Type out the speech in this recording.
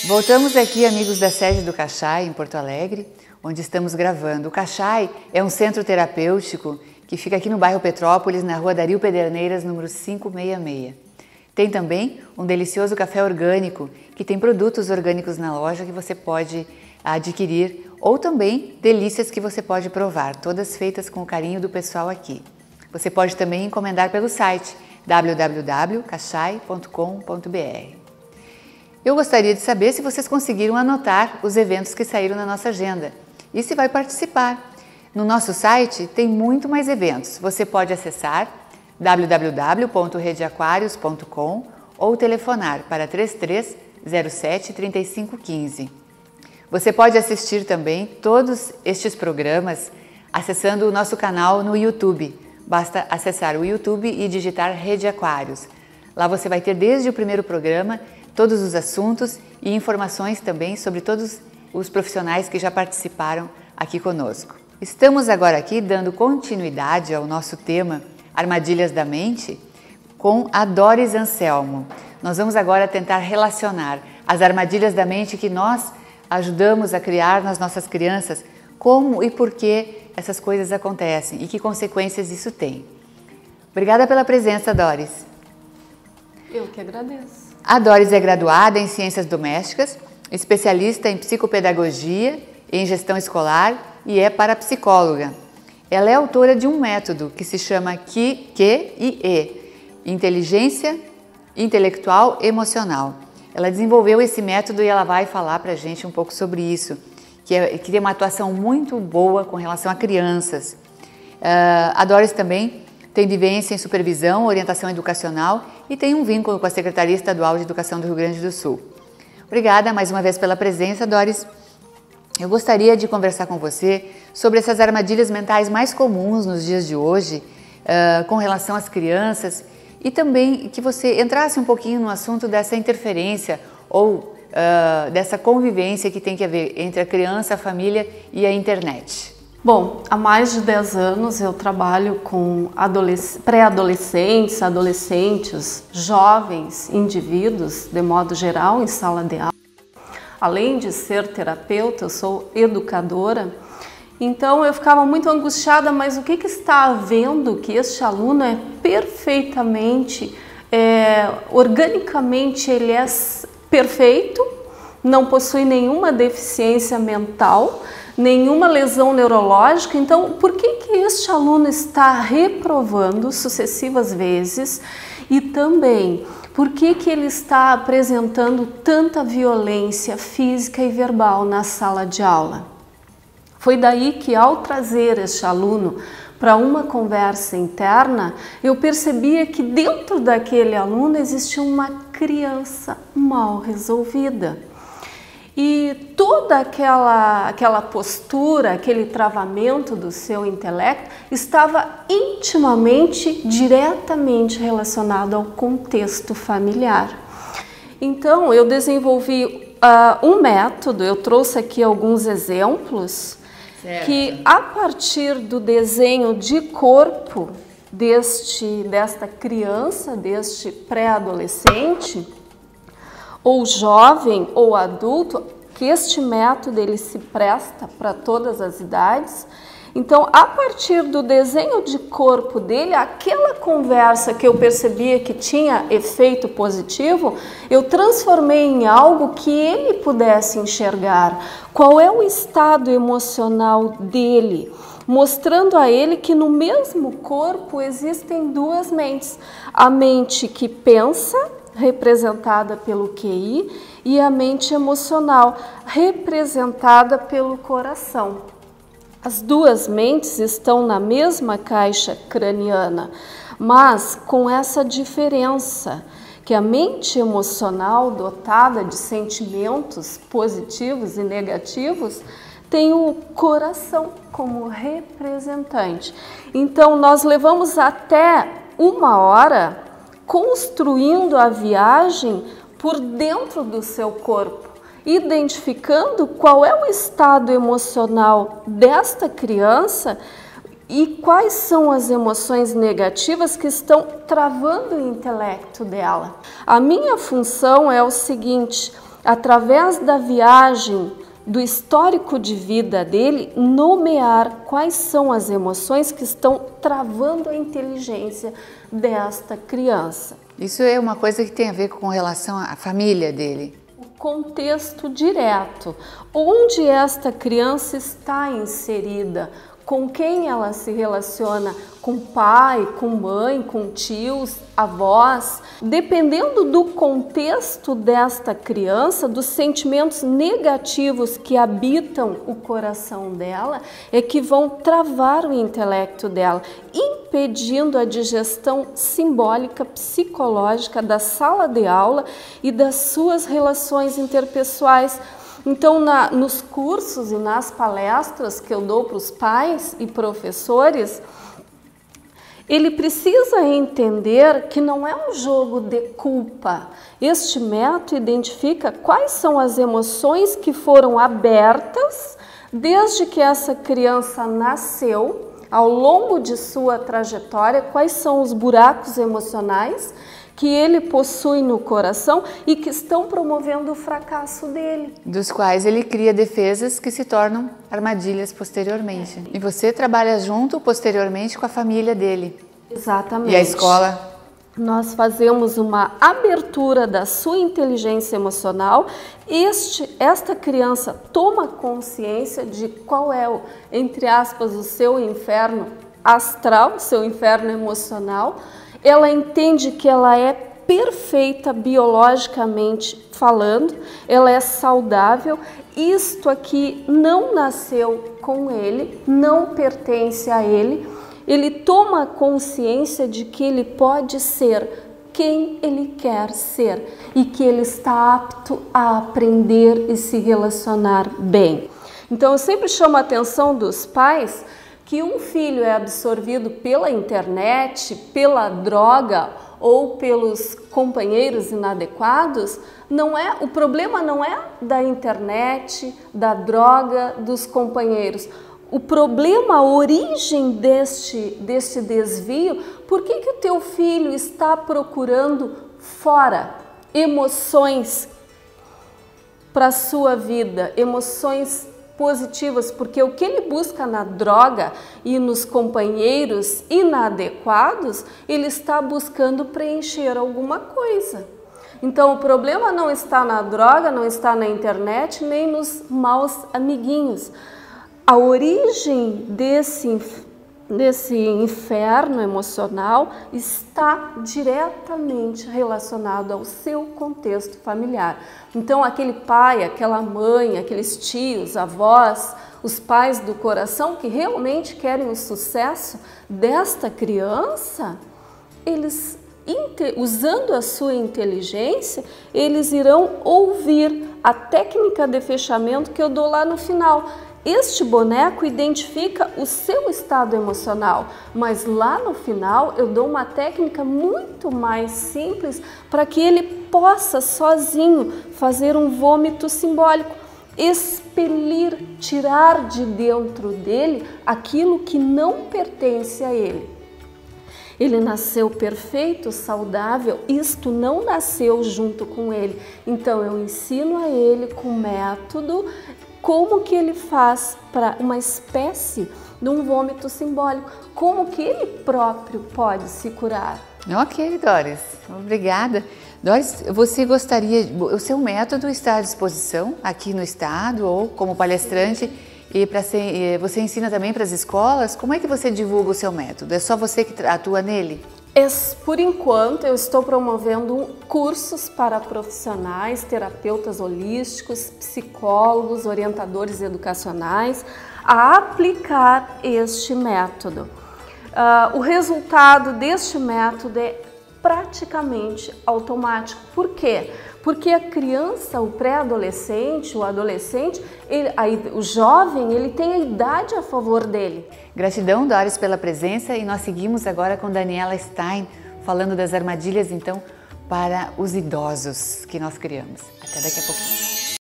Voltamos aqui, amigos da sede do CACHAI, em Porto Alegre, onde estamos gravando. O CACHAI é um centro terapêutico que fica aqui no bairro Petrópolis, na rua Dario Pederneiras, número 566. Tem também um delicioso café orgânico, que tem produtos orgânicos na loja que você pode adquirir, ou também delícias que você pode provar, todas feitas com o carinho do pessoal aqui. Você pode também encomendar pelo site www.cachai.com.br. Eu gostaria de saber se vocês conseguiram anotar os eventos que saíram na nossa agenda e se vai participar. No nosso site tem muito mais eventos. Você pode acessar www.redeaquarios.com ou telefonar para 3307 3515. Você pode assistir também todos estes programas acessando o nosso canal no YouTube. Basta acessar o YouTube e digitar Rede Aquários. Lá você vai ter desde o primeiro programa todos os assuntos e informações também sobre todos os profissionais que já participaram aqui conosco. Estamos agora aqui dando continuidade ao nosso tema Armadilhas da Mente com a Doris Anselmo. Nós vamos agora tentar relacionar as armadilhas da mente que nós ajudamos a criar nas nossas crianças, como e por que essas coisas acontecem e que consequências isso tem. Obrigada pela presença, Doris. Eu que agradeço. A Doris é graduada em Ciências Domésticas, especialista em Psicopedagogia e em Gestão Escolar e é parapsicóloga. Ela é autora de um método que se chama QIE, Inteligência Intelectual Emocional. Ela desenvolveu esse método e ela vai falar para a gente um pouco sobre isso, que tem uma atuação muito boa com relação a crianças. A Doris também tem vivência em supervisão, orientação educacional e tem um vínculo com a Secretaria Estadual de Educação do Rio Grande do Sul. Obrigada mais uma vez pela presença, Doris. Eu gostaria de conversar com você sobre essas armadilhas mentais mais comuns nos dias de hoje, com relação às crianças, e também que você entrasse um pouquinho no assunto dessa interferência ou dessa convivência que tem que haver entre a criança, a família e a internet. Bom, há mais de 10 anos eu trabalho com pré-adolescentes, adolescentes, jovens indivíduos, de modo geral, em sala de aula. Além de ser terapeuta, eu sou educadora, então eu ficava muito angustiada, mas o que está havendo que este aluno é perfeitamente, organicamente ele é perfeito, não possui nenhuma deficiência mental, nenhuma lesão neurológica, então por que este aluno está reprovando sucessivas vezes e também por que ele está apresentando tanta violência física e verbal na sala de aula? Foi daí que ao trazer este aluno para uma conversa interna, eu percebia que dentro daquele aluno existia uma criança mal resolvida. E toda aquela postura, aquele travamento do seu intelecto estava intimamente, diretamente relacionado ao contexto familiar. Então, eu desenvolvi um método, eu trouxe aqui alguns exemplos, que a partir do desenho de corpo desta criança, deste pré-adolescente, ou jovem ou adulto, que este método ele se presta para todas as idades. Então, a partir do desenho de corpo dele, aquela conversa que eu percebia que tinha efeito positivo, eu transformei em algo que ele pudesse enxergar. Qual é o estado emocional dele? Mostrando a ele que no mesmo corpo existem duas mentes. A mente que pensa, representada pelo QI, e a mente emocional, representada pelo coração. As duas mentes estão na mesma caixa craniana, mas com essa diferença, que a mente emocional, dotada de sentimentos positivos e negativos, tem o coração como representante. Então, nós levamos até 1 hora construindo a viagem por dentro do seu corpo, identificando qual é o estado emocional desta criança e quais são as emoções negativas que estão travando o intelecto dela. A minha função é o seguinte: através da viagem, do histórico de vida dele, nomear quais são as emoções que estão travando a inteligência desta criança. Isso é uma coisa que tem a ver com relação à família dele. O contexto direto, onde esta criança está inserida, com quem ela se relaciona, com pai, com mãe, com tios, avós. Dependendo do contexto desta criança, dos sentimentos negativos que habitam o coração dela, é que vão travar o intelecto dela, impedindo a digestão simbólica, psicológica da sala de aula e das suas relações interpessoais. Então, nos cursos e nas palestras que eu dou para os pais e professores, ele precisa entender que não é um jogo de culpa. Este método identifica quais são as emoções que foram abertas desde que essa criança nasceu, ao longo de sua trajetória, quais são os buracos emocionais que ele possui no coração e que estão promovendo o fracasso dele. Dos quais ele cria defesas que se tornam armadilhas posteriormente. E você trabalha junto posteriormente com a família dele. Exatamente. E a escola? Nós fazemos uma abertura da sua inteligência emocional. Esta criança toma consciência de qual é, entre aspas, o seu inferno astral, o seu inferno emocional. Ela entende que ela é perfeita biologicamente falando, ela é saudável, isto aqui não nasceu com ele, não pertence a ele, ele toma consciência de que ele pode ser quem ele quer ser e que ele está apto a aprender e se relacionar bem. Então eu sempre chamo a atenção dos pais que um filho é absorvido pela internet, pela droga ou pelos companheiros inadequados, o problema não é da internet, da droga, dos companheiros. O problema, a origem deste desvio, por que o teu filho está procurando fora emoções para a sua vida, emoções positivas, porque o que ele busca na droga e nos companheiros inadequados, ele está buscando preencher alguma coisa. Então o problema não está na droga, não está na internet, nem nos maus amiguinhos. A origem desse inferno emocional está diretamente relacionado ao seu contexto familiar. Então aquele pai, aquela mãe, aqueles tios, avós, os pais do coração que realmente querem o sucesso desta criança, eles, usando a sua inteligência, eles irão ouvir a técnica de fechamento que eu dou lá no final. Este boneco identifica o seu estado emocional, mas lá no final eu dou uma técnica muito mais simples para que ele possa sozinho fazer um vômito simbólico, expelir, tirar de dentro dele aquilo que não pertence a ele. Ele nasceu perfeito, saudável, isto não nasceu junto com ele. Então eu ensino a ele com método como que ele faz para uma espécie de um vômito simbólico, como que ele próprio pode se curar. Ok, Doris, obrigada. Doris, você gostaria, o seu método está à disposição aqui no estado ou como palestrante e você ensina também para as escolas? Como é que você divulga o seu método? É só você que atua nele? Por enquanto, eu estou promovendo cursos para profissionais, terapeutas holísticos, psicólogos, orientadores educacionais a aplicar este método. O resultado deste método é praticamente automático. Por quê? Porque a criança, o pré-adolescente, o adolescente, o jovem, ele tem a idade a favor dele. Gratidão, Doris, pela presença, e nós seguimos agora com Daniela Stein, falando das armadilhas, então, para os idosos que nós criamos. Até daqui a pouquinho.